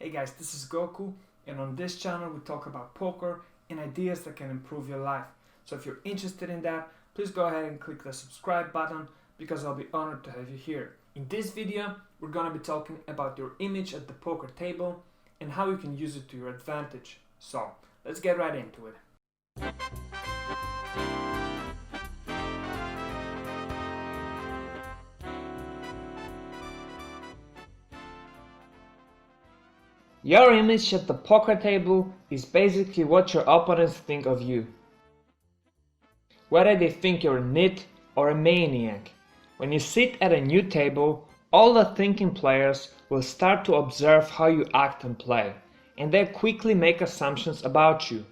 Hey guys, this is Goku, and on this channel we talk about poker and ideas that can improve your life. So if you're interested in that, please go ahead and click the subscribe button because I'll be honored to have you here. In this video, we're going to be talking about your image at the poker table and how you can use it to your advantage. So let's get right into it. Your image at the poker table is basically what your opponents think of you. Whether they think you're a nit or a maniac. When you sit at a new table, all the thinking players will start to observe how you act and play, and they'll quickly make assumptions about you,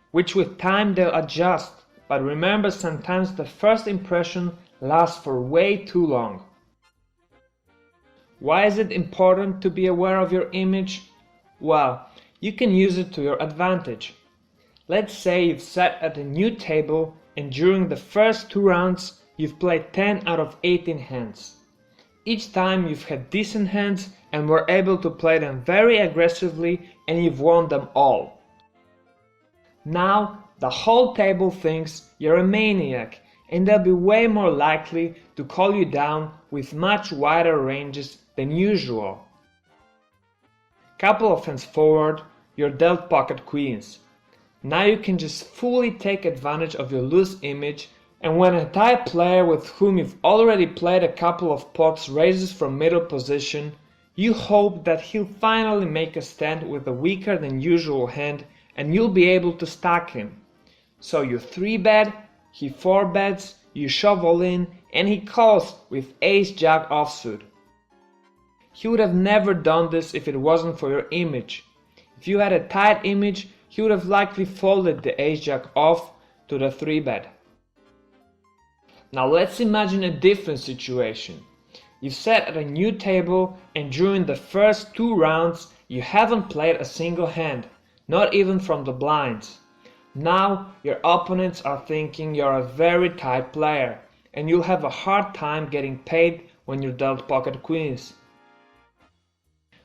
which with time they'll adjust. But remember, sometimes the first impression lasts for way too long. Why is it important to be aware of your image? Well, you can use it to your advantage. Let's say you've sat at a new table and during the first 2 rounds you've played 10 out of 18 hands. Each time you've had decent hands and were able to play them very aggressively and you've won them all. Now the whole table thinks you're a maniac and they'll be way more likely to call you down with much wider ranges than usual. Couple of hands forward, you're dealt pocket queens. Now you can just fully take advantage of your loose image, and when a tight player with whom you've already played a couple of pots raises from middle position, you hope that he'll finally make a stand with a weaker than usual hand and you'll be able to stack him. So you 3-bet, he 4-bets, you shove all in, and he calls with ace-jack offsuit. He would have never done this if it wasn't for your image. If you had a tight image, he would have likely folded the ace-jack off to the 3-bet. Now let's imagine a different situation. You've sat at a new table and during the first 2 rounds you haven't played a single hand, not even from the blinds. Now your opponents are thinking you're a very tight player and you'll have a hard time getting paid when you're dealt pocket queens.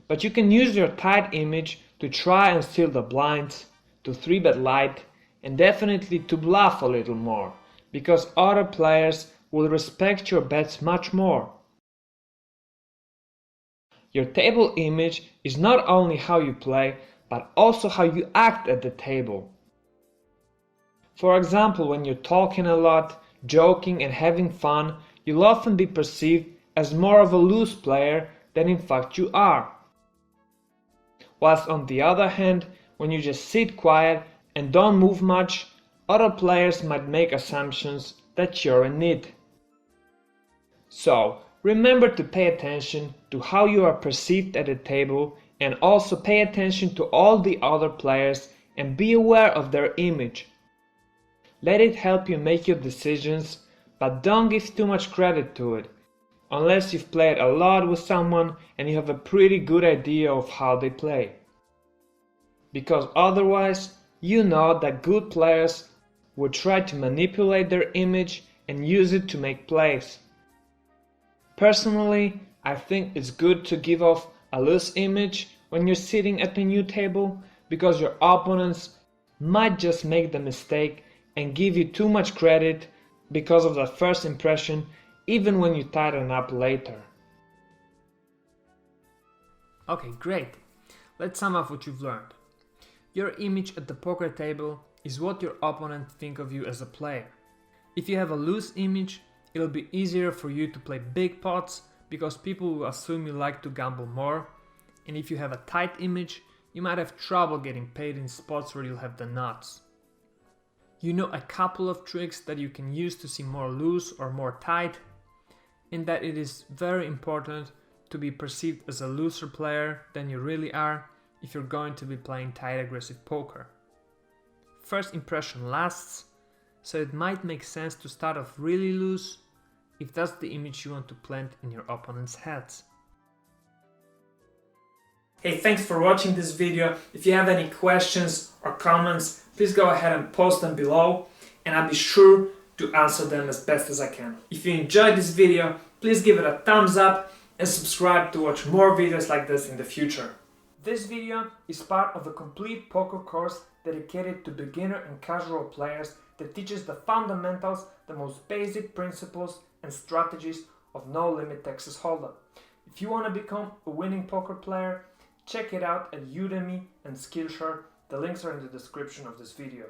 But you can use your tight image to try and steal the blinds, to 3-bet light, and definitely to bluff a little more, because other players will respect your bets much more. Your table image is not only how you play, but also how you act at the table. For example, when you're talking a lot, joking and having fun, you'll often be perceived as more of a loose player than in fact you are. Whilst on the other hand, when you just sit quiet and don't move much, other players might make assumptions that you're a nit. So, remember to pay attention to how you are perceived at the table and also pay attention to all the other players and be aware of their image. Let it help you make your decisions, but don't give too much credit to it, unless you've played a lot with someone and you have a pretty good idea of how they play. Because otherwise, you know that good players would try to manipulate their image and use it to make plays. Personally, I think it's good to give off a loose image when you're sitting at the new table, because your opponents might just make the mistake and give you too much credit because of that first impression, even when you tighten up later. Okay, great. Let's sum up what you've learned. Your image at the poker table is what your opponents think of you as a player. If you have a loose image, it'll be easier for you to play big pots because people will assume you like to gamble more, and if you have a tight image, you might have trouble getting paid in spots where you'll have the nuts. You know a couple of tricks that you can use to seem more loose or more tight, and that it is very important to be perceived as a looser player than you really are if you're going to be playing tight aggressive poker. First impression lasts, so it might make sense to start off really loose if that's the image you want to plant in your opponent's heads. Hey, thanks for watching this video. If you have any questions or comments, please go ahead and post them below and I'll be sure to answer them as best as I can. If you enjoyed this video, please give it a thumbs up and subscribe to watch more videos like this in the future. This video is part of a complete poker course dedicated to beginner and casual players that teaches the fundamentals, the most basic principles and strategies of no-limit Texas Hold'em. If you want to become a winning poker player, check it out at Udemy and Skillshare. The links are in the description of this video.